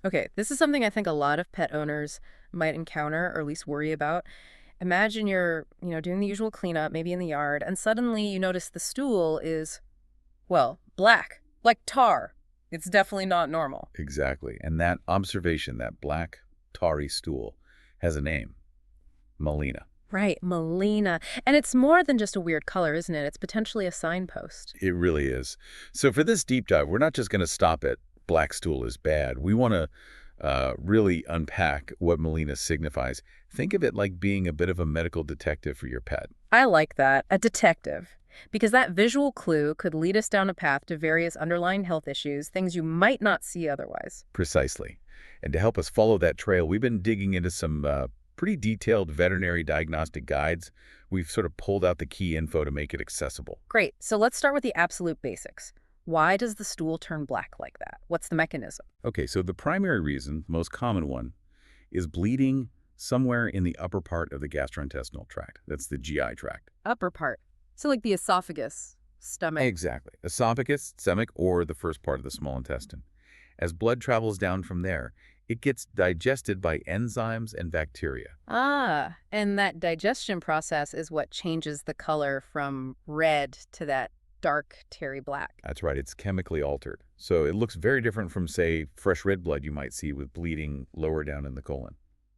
Okay, this is something I think a lot of pet owners might encounter or at least worry about. Imagine you're, doing the usual cleanup, maybe in the yard, and suddenly you notice the stool is, well, black, like tar. It's definitely not normal. Exactly. And that observation, that black, tarry stool, has a name, Melena. Right, Melena. And it's more than just a weird color, isn't it? It's potentially a signpost. It really is. So for this deep dive, we're not just going to stop at black stool is bad. We want to really unpack what Melena signifies. Think of it like being a bit of a medical detective for your pet. I like that, a detective. Because that visual clue could lead us down a path to various underlying health issues, things you might not see otherwise. Precisely. And to help us follow that trail, we've been digging into some pretty detailed veterinary diagnostic guides. We've sort of pulled out the key info to make it accessible. Great, so let's start with the absolute basics. Why does the stool turn black like that? What's the mechanism? Okay, so the primary reason, most common one, is bleeding somewhere in the upper part of the gastrointestinal tract. That's the GI tract. Upper part. So like the esophagus, stomach. Exactly. Esophagus, stomach, or the first part of the small intestine. As blood travels down from there, it gets digested by enzymes and bacteria. Ah, and that digestion process is what changes the color from red to that dark terry black. That's right, it's chemically altered. So it looks very different from, say, fresh red blood you might see with bleeding lower down in the colon.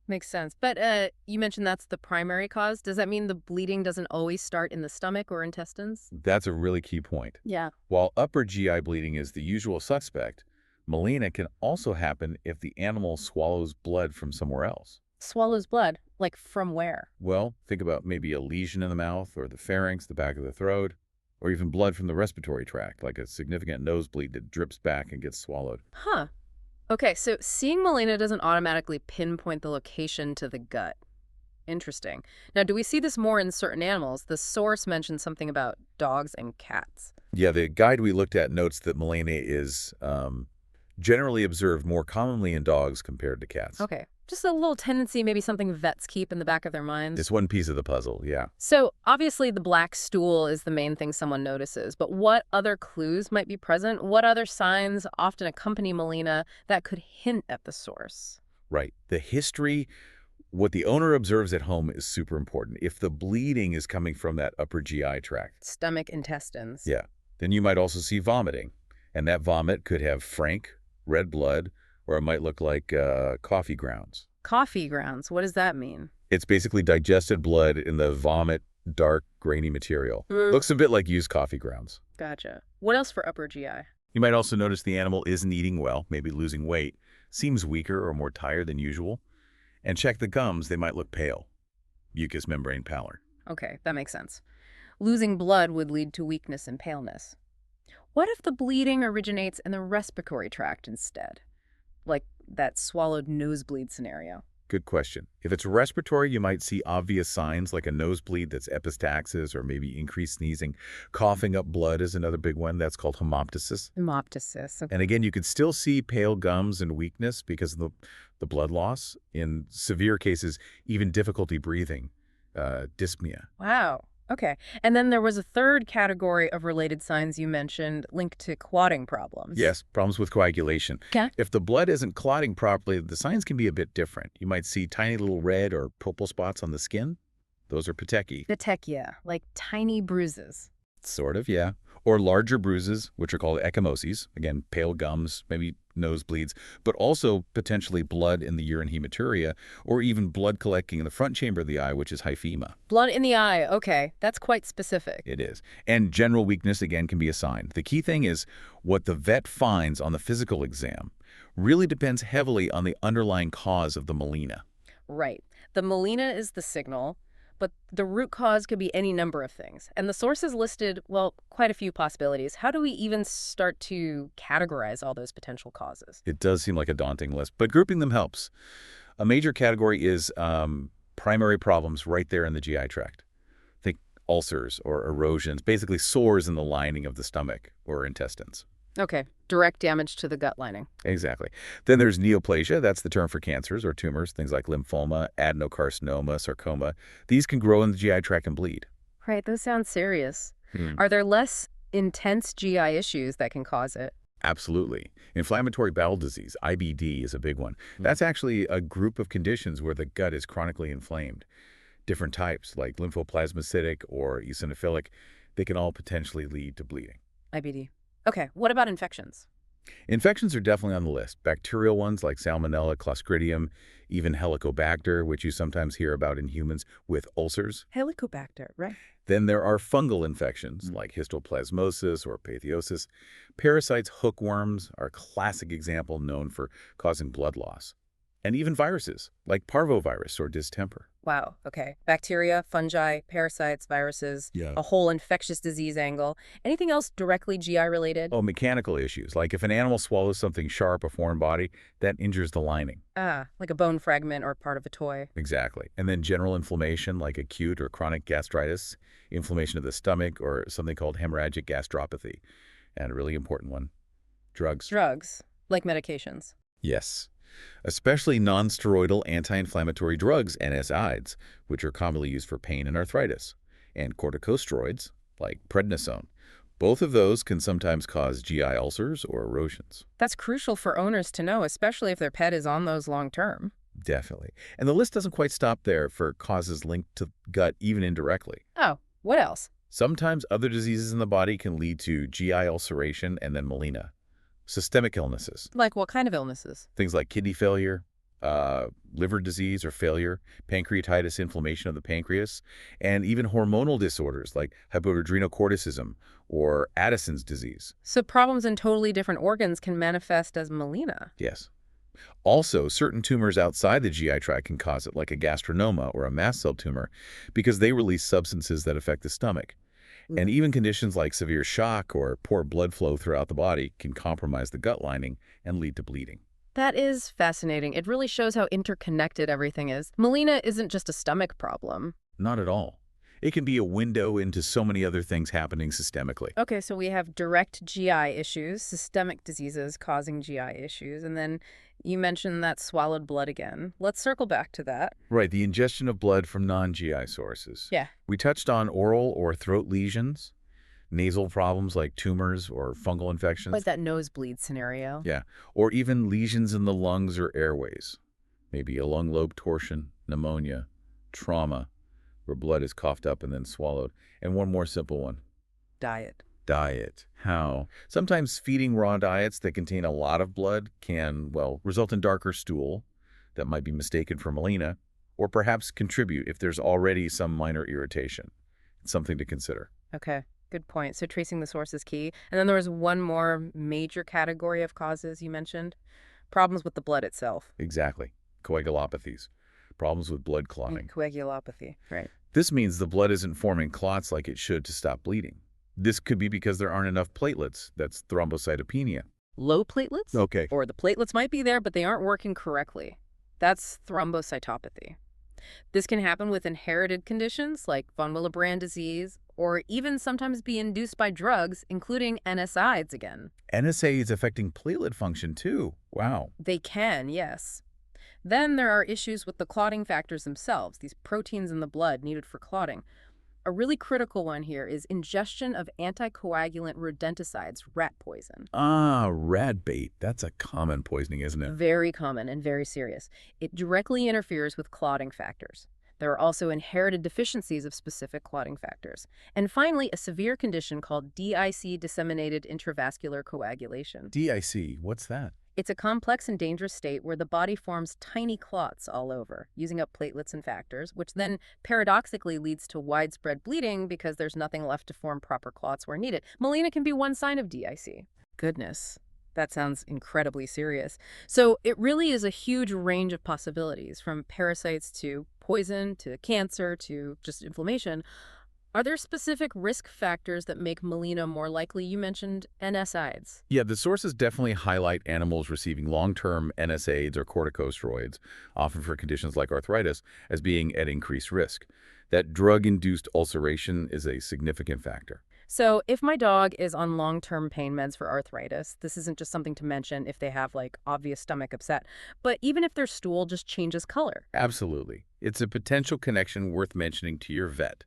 Makes sense. But you mentioned that's the primary cause. Does that mean the bleeding doesn't always start in the stomach or intestines? That's a really key point. Yeah. While upper GI bleeding is the usual suspect, melena can also happen if the animal swallows blood from somewhere else. Swallows blood? Like from where? Well, think about maybe a lesion in the mouth or the pharynx, the back of the throat, or even blood from the respiratory tract, like a significant nosebleed that drips back and gets swallowed. Huh. Okay, so seeing Melena doesn't automatically pinpoint the location to the gut. Interesting. Now, do we see this more in certain animals? The source mentioned something about dogs and cats. Yeah, the guide we looked at notes that melena is generally observed more commonly in dogs compared to cats. Okay, just a little tendency, maybe something vets keep in the back of their minds. It's one piece of the puzzle, yeah. So obviously the black stool is the main thing someone notices, but what other clues might be present? What other signs often accompany Melena that could hint at the source? Right. The history, what the owner observes at home is super important. If the bleeding is coming from that upper GI tract, Stomach, intestines. yeah, then you might also see vomiting. And that vomit could have frank, red blood, or it might look like coffee grounds. Coffee grounds, what does that mean? It's basically digested blood in the vomit, dark, grainy material. Looks a bit like used coffee grounds. Gotcha. What else for upper GI? You might also notice the animal isn't eating well, maybe losing weight, seems weaker or more tired than usual. And check the gums, they might look pale. Mucous membrane pallor. Okay, that makes sense. Losing blood would lead to weakness and paleness. What if the bleeding originates in the respiratory tract instead? Like that swallowed nosebleed scenario. Good question. If it's respiratory, you might see obvious signs like a nosebleed that's epistaxis or maybe increased sneezing. Coughing up blood is another big one. That's called hemoptysis. Hemoptysis. Okay. And again, you could still see pale gums and weakness because of the blood loss. In severe cases, even difficulty breathing, dyspnea. Wow. Okay. And then there was a third category of related signs you mentioned linked to clotting problems. Yes, problems with coagulation. Okay. If the blood isn't clotting properly, the signs can be a bit different. You might see tiny little red or purple spots on the skin. Those are petechiae. Petechia, like tiny bruises. Sort of, yeah. Or larger bruises, which are called ecchymoses. Again, pale gums, maybe nosebleeds, but also potentially blood in the urine hematuria, or even blood collecting in the front chamber of the eye, which is hyphema. Blood in the eye. Okay. That's quite specific. It is. And general weakness, again, can be a sign. The key thing is what the vet finds on the physical exam really depends heavily on the underlying cause of the melena. Right. The melena is the signal, but the root cause could be any number of things. And the sources listed, well, quite a few possibilities. How do we even start to categorize all those potential causes? It does seem like a daunting list, but grouping them helps. A major category is primary problems right there in the GI tract. Think ulcers or erosions, basically sores in the lining of the stomach or intestines. Okay. Direct damage to the gut lining. Exactly. Then there's neoplasia. That's the term for cancers or tumors, things like lymphoma, adenocarcinoma, sarcoma. These can grow in the GI tract and bleed. Right. Those sound serious. Are there less intense GI issues that can cause it? Absolutely. Inflammatory bowel disease, IBD, is a big one. Mm. That's actually a group of conditions where the gut is chronically inflamed. Different types, like lymphoplasmacytic or eosinophilic, they can all potentially lead to bleeding. IBD. Okay, what about infections? Infections are definitely on the list. Bacterial ones like Salmonella, Clostridium, even Helicobacter, which you sometimes hear about in humans with ulcers. Helicobacter, right. Then there are fungal infections Mm. like histoplasmosis or pathiosis. Parasites, hookworms, are a classic example known for causing blood loss. And even viruses like parvovirus or distemper. Wow, okay. Bacteria, fungi, parasites, viruses, Yeah. a whole infectious disease angle. Anything else directly GI related? Oh, mechanical issues, like if an animal swallows something sharp, a foreign body, that injures the lining. Ah, like a bone fragment or part of a toy. Exactly. And then general inflammation like acute or chronic gastritis, inflammation of the stomach, or something called hemorrhagic gastropathy. And a really important one, drugs. Drugs, like medications. Yes. Especially non-steroidal anti-inflammatory drugs, NSAIDs, which are commonly used for pain and arthritis, and corticosteroids, like prednisone. Both of those can sometimes cause GI ulcers or erosions. That's crucial for owners to know, especially if their pet is on those long term. Definitely. And the list doesn't quite stop there for causes linked to gut, even indirectly. Oh, what else? Sometimes other diseases in the body can lead to GI ulceration and then melena. Systemic illnesses, Like what kind of illnesses? things like kidney failure, liver disease or failure, pancreatitis, inflammation of the pancreas, and even hormonal disorders like hypoadrenal or Addison's disease. So problems in totally different organs can manifest as melena. Yes. Also, certain tumors outside the GI tract can cause it, like a gastronoma or a mast cell tumor, because they release substances that affect the stomach. And even conditions like severe shock or poor blood flow throughout the body can compromise the gut lining and lead to bleeding. That is fascinating. It really shows how interconnected everything is. Melena isn't just a stomach problem. Not at all. It can be a window into so many other things happening systemically. Okay, so we have direct GI issues, systemic diseases causing GI issues, and then you mentioned that swallowed blood again. Let's circle back to that. Right, the ingestion of blood from non-GI sources. Yeah. We touched on oral or throat lesions, nasal problems like tumors or fungal infections. Like that nosebleed scenario. Yeah, or even lesions in the lungs or airways. Maybe a lung lobe torsion, pneumonia, trauma, where blood is coughed up and then swallowed. And one more simple one. Diet. Diet. How? Sometimes feeding raw diets that contain a lot of blood can, well, result in darker stool that might be mistaken for melena, or perhaps contribute if there's already some minor irritation. It's something to consider. Okay, good point. So tracing the source is key. And then there was one more major category of causes you mentioned. Problems with the blood itself. Exactly. Coagulopathies. Problems with blood clotting. Coagulopathy, right. This means the blood isn't forming clots like it should to stop bleeding. This could be because there aren't enough platelets. That's thrombocytopenia. Low platelets? Okay. Or the platelets might be there, but they aren't working correctly. That's thrombocytopathy. This can happen with inherited conditions like von Willebrand disease, or even sometimes be induced by drugs, including NSAIDs again. NSAIDs affecting platelet function too. Wow. They can, yes. Then there are issues with the clotting factors themselves, these proteins in the blood needed for clotting. A really critical one here is ingestion of anticoagulant rodenticides, rat poison. Ah, rat bait. That's a common poisoning, isn't it? Very common and very serious. It directly interferes with clotting factors. There are also inherited deficiencies of specific clotting factors. And finally, a severe condition called DIC, disseminated intravascular coagulation. DIC, what's that? It's a complex and dangerous state where the body forms tiny clots all over, using up platelets and factors, which then paradoxically leads to widespread bleeding because there's nothing left to form proper clots where needed. Melena can be one sign of DIC. Goodness, that sounds incredibly serious. So it really is a huge range of possibilities, from parasites to poison to cancer to just inflammation. Are there specific risk factors that make melena more likely? You mentioned NSAIDs. Yeah, the sources definitely highlight animals receiving long-term NSAIDs or corticosteroids, often for conditions like arthritis, as being at increased risk. That drug-induced ulceration is a significant factor. So if my dog is on long-term pain meds for arthritis, this isn't just something to mention if they have like obvious stomach upset, but even if their stool just changes color. Absolutely. It's a potential connection worth mentioning to your vet.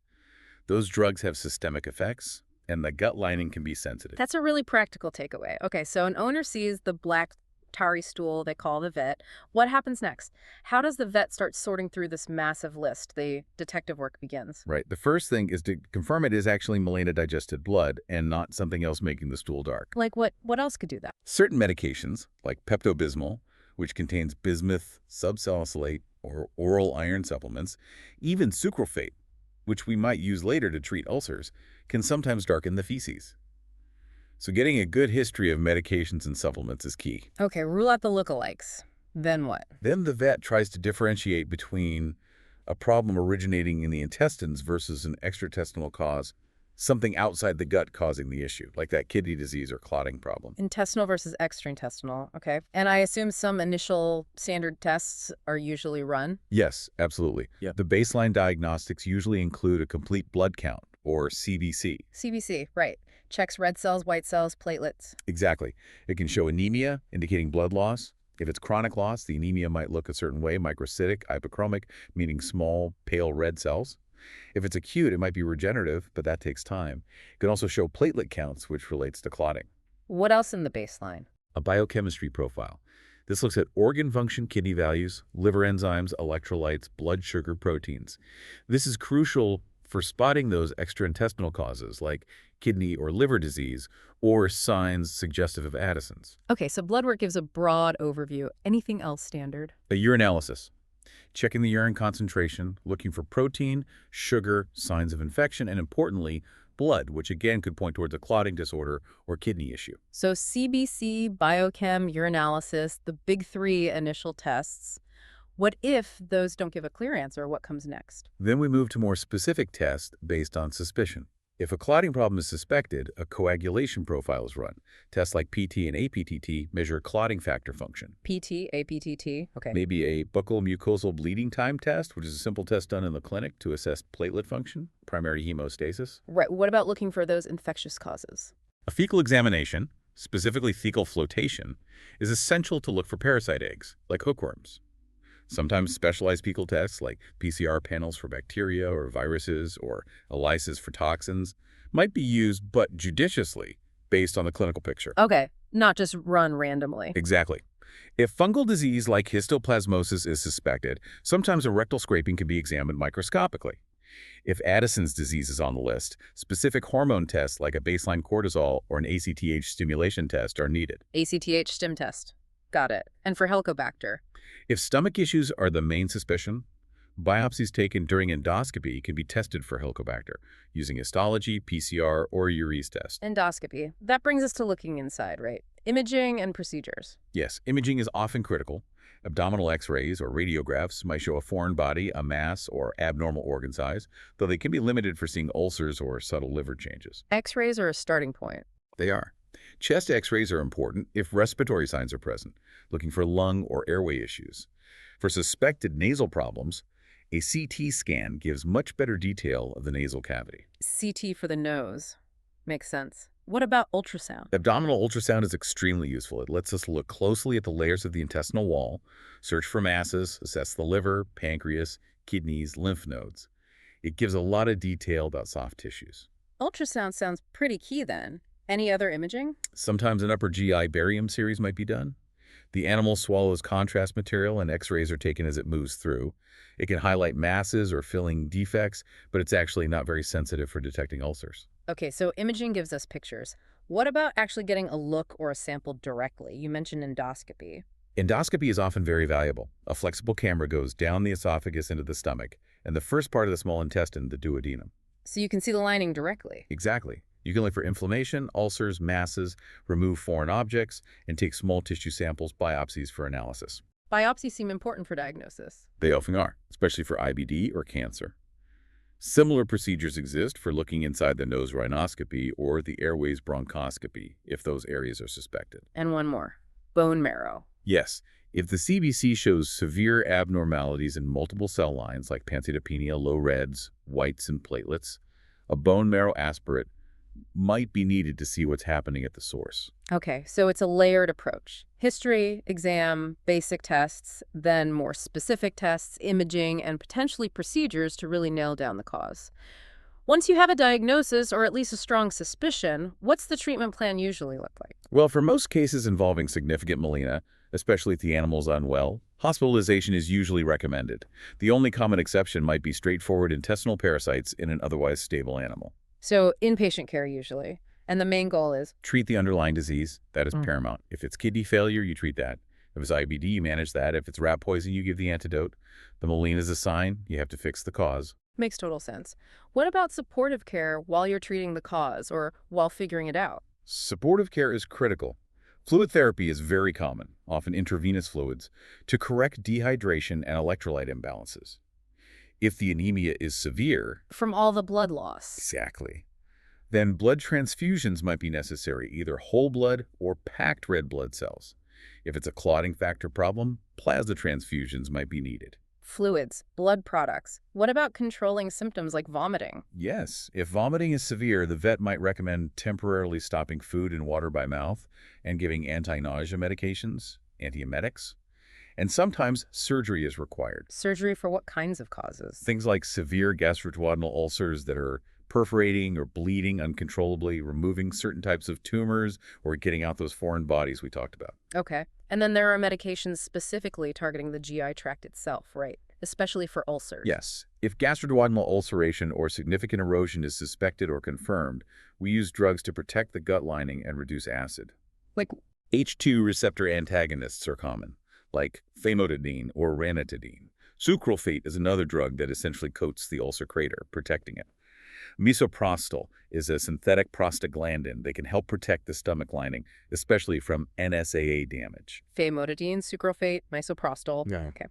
Those drugs have systemic effects. and the gut lining can be sensitive. That's a really practical takeaway. Okay, so an owner sees the black tarry stool they call the vet. What happens next? How does the vet start sorting through this massive list? The detective work begins. Right. The first thing is to confirm it is actually Melena digested blood and not something else making the stool dark. Like what else could do that? Certain medications, like Pepto-Bismol, which contains bismuth, subsalicylate, or oral iron supplements, even sucralfate, which we might use later to treat ulcers, can sometimes darken the feces. So getting a good history of medications and supplements is key. Okay, rule out the lookalikes. Then what? Then the vet tries to differentiate between a problem originating in the intestines versus an extraintestinal cause, something outside the gut causing the issue, like that kidney disease or clotting problem. Intestinal versus extraintestinal, okay. And I assume some initial standard tests are usually run? Yes, absolutely. Yeah. The baseline diagnostics usually include a complete blood count, or CBC. CBC, right. Checks red cells, white cells, platelets. Exactly. It can show anemia, indicating blood loss. If it's chronic loss, the anemia might look a certain way, microcytic, hypochromic, meaning small, pale red cells. If it's acute, it might be regenerative, but that takes time. It can also show platelet counts, which relates to clotting. What else in the baseline? A biochemistry profile. This looks at organ function, kidney values, liver enzymes, electrolytes, blood sugar, proteins. This is crucial for spotting those extraintestinal causes like kidney or liver disease or signs suggestive of Addison's. Okay, so blood work gives a broad overview. Anything else standard? A urinalysis. Checking the urine concentration, looking for protein, sugar, signs of infection, and importantly, blood, which again could point towards a clotting disorder or kidney issue. So CBC, biochem, urinalysis, the big three initial tests. What if those don't give a clear answer? What comes next? Then we move to more specific tests based on suspicion. If a clotting problem is suspected, a coagulation profile is run. Tests like PT and APTT measure clotting factor function. PT, APTT, okay. Maybe a buccal mucosal bleeding time test, which is a simple test done in the clinic to assess platelet function, primary hemostasis. Right, what about looking for those infectious causes? A fecal examination, specifically fecal flotation, is essential to look for parasite eggs, like hookworms. Sometimes specialized fecal tests like PCR panels for bacteria or viruses or ELISAs for toxins might be used, but judiciously, based on the clinical picture. Okay, not just run randomly. Exactly. If fungal disease like histoplasmosis is suspected, sometimes a rectal scraping can be examined microscopically. If Addison's disease is on the list, specific hormone tests like a baseline cortisol or an ACTH stimulation test are needed. ACTH stim test. Got it. And for Helicobacter? If stomach issues are the main suspicion, biopsies taken during endoscopy can be tested for Helicobacter using histology, PCR, or urease test. Endoscopy. That brings us to looking inside, right? Imaging and procedures. Yes, imaging is often critical. Abdominal x-rays or radiographs might show a foreign body, a mass, or abnormal organ size, though they can be limited for seeing ulcers or subtle liver changes. X-rays are a starting point. They are. Chest x-rays are important if respiratory signs are present, looking for lung or airway issues. For suspected nasal problems, a CT scan gives much better detail of the nasal cavity. CT for the nose. Makes sense. What about ultrasound? Abdominal ultrasound is extremely useful. It lets us look closely at the layers of the intestinal wall, search for masses, assess the liver, pancreas, kidneys, lymph nodes. It gives a lot of detail about soft tissues. Ultrasound sounds pretty key then. Any other imaging? Sometimes an upper GI barium series might be done. The animal swallows contrast material and x-rays are taken as it moves through. It can highlight masses or filling defects, but it's actually not very sensitive for detecting ulcers. Okay, so imaging gives us pictures. What about actually getting a look or a sample directly? You mentioned endoscopy. Endoscopy is often very valuable. A flexible camera goes down the esophagus into the stomach, and the first part of the small intestine, the duodenum. So you can see the lining directly. Exactly. You can look for inflammation, ulcers, masses, remove foreign objects, and take small tissue samples, biopsies for analysis. Biopsies seem important for diagnosis. They often are, especially for IBD or cancer. Similar procedures exist for looking inside the nose rhinoscopy or the airways bronchoscopy if those areas are suspected. And one more, bone marrow. Yes, if the CBC shows severe abnormalities in multiple cell lines like pancytopenia, low reds, whites, and platelets, a bone marrow aspirate might be needed to see what's happening at the source. Okay, so it's a layered approach. History, exam, basic tests, then more specific tests, imaging, and potentially procedures to really nail down the cause. Once you have a diagnosis or at least a strong suspicion, what's the treatment plan usually look like? Well, for most cases involving significant melena, especially if the animal's unwell, hospitalization is usually recommended. The only common exception might be straightforward intestinal parasites in an otherwise stable animal. So, inpatient care usually. And the main goal is? Treat the underlying disease. That is paramount. If it's kidney failure, you treat that. If it's IBD, you manage that. If it's rat poison, you give the antidote. The melena is a sign. You have to fix the cause. Makes total sense. What about supportive care while you're treating the cause or while figuring it out? Supportive care is critical. Fluid therapy is very common, often intravenous fluids, to correct dehydration and electrolyte imbalances. If the anemia is severe, From all the blood loss. exactly, then blood transfusions might be necessary, either whole blood or packed red blood cells. If it's a clotting factor problem, plasma transfusions might be needed. Fluids, blood products. What about controlling symptoms like vomiting? Yes, if vomiting is severe, the vet might recommend temporarily stopping food and water by mouth and giving anti-nausea medications, antiemetics, and sometimes surgery is required. Surgery for what kinds of causes? Things like severe gastrointestinal ulcers that are perforating or bleeding uncontrollably, removing certain types of tumors, or getting out those foreign bodies we talked about. Okay. And then there are medications specifically targeting the GI tract itself, right? Especially for ulcers. Yes, if gastrointestinal ulceration or significant erosion is suspected or confirmed, we use drugs to protect the gut lining and reduce acid. Like, H2 receptor antagonists are common, like famotidine or ranitidine. Sucralfate is another drug that essentially coats the ulcer crater, protecting it. Misoprostol is a synthetic prostaglandin that can help protect the stomach lining, especially from NSAA damage. famotidine, sucralfate, misoprostol. Yeah. Okay.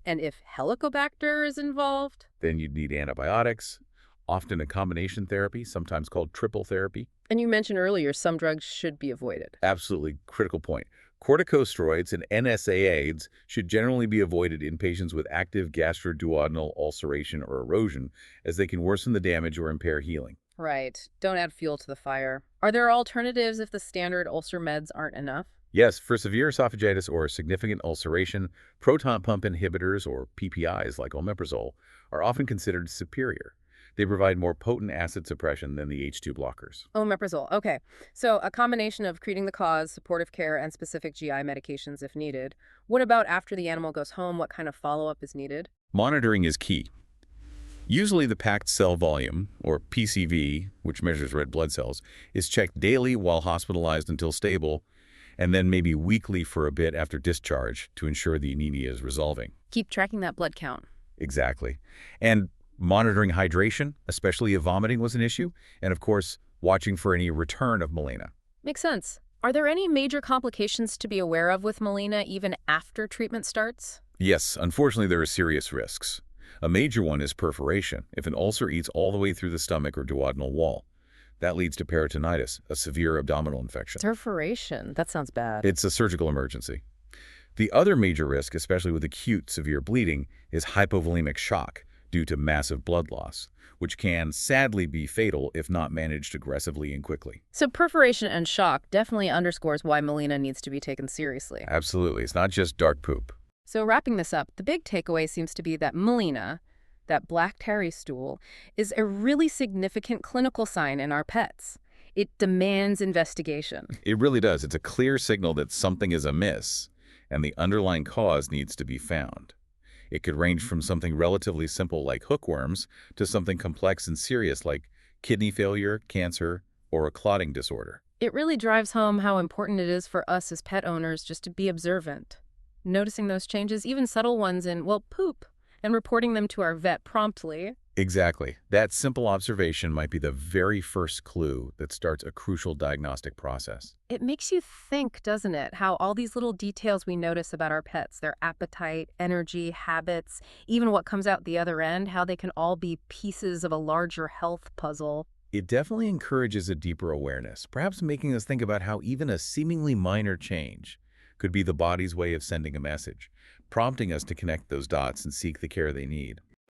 And if Helicobacter is involved? Then you'd need antibiotics, often a combination therapy, sometimes called triple therapy. And you mentioned earlier some drugs should be avoided. Absolutely critical point. Corticosteroids and NSAIDs should generally be avoided in patients with active gastroduodenal ulceration or erosion, as they can worsen the damage or impair healing. Right. Don't add fuel to the fire. Are there alternatives if the standard ulcer meds aren't enough? Yes, for severe esophagitis or significant ulceration, proton pump inhibitors, or PPIs like omeprazole, are often considered superior. They provide more potent acid suppression than the H2 blockers. Omeprazole. Okay. So a combination of treating the cause, supportive care, and specific GI medications if needed. What about after the animal goes home? What kind of follow-up is needed? Monitoring is key. Usually the packed cell volume, or PCV, which measures red blood cells, is checked daily while hospitalized until stable, and then maybe weekly for a bit after discharge to ensure the anemia is resolving. Keep tracking that blood count. Exactly. And monitoring hydration, especially if vomiting was an issue, and of course, watching for any return of melena. Makes sense. Are there any major complications to be aware of with melena even after treatment starts? Yes, unfortunately there are serious risks. A major one is perforation, if an ulcer eats all the way through the stomach or duodenal wall. That leads to peritonitis, a severe abdominal infection. Perforation. That sounds bad. It's a surgical emergency. The other major risk, especially with acute severe bleeding, is hypovolemic shock due to massive blood loss, which can sadly be fatal if not managed aggressively and quickly. So perforation and shock definitely underscores why melena needs to be taken seriously. Absolutely. It's not just dark poop. So wrapping this up, the big takeaway seems to be that melena, that black Tarry stool, is a really significant clinical sign in our pets. It demands investigation. It really does. It's a clear signal that something is amiss, and the underlying cause needs to be found. It could range from something relatively simple like hookworms to something complex and serious like kidney failure, cancer, or a clotting disorder. It really drives home how important it is for us as pet owners just to be observant, noticing those changes, even subtle ones in, well, poop, and reporting them to our vet promptly. Exactly. That simple observation might be the very first clue that starts a crucial diagnostic process. It makes you think, doesn't it, how all these little details we notice about our pets, their appetite, energy, habits, even what comes out the other end, how they can all be pieces of a larger health puzzle. It definitely encourages a deeper awareness, perhaps making us think about how even a seemingly minor change could be the body's way of sending a message, prompting us to connect those dots and seek the care they need.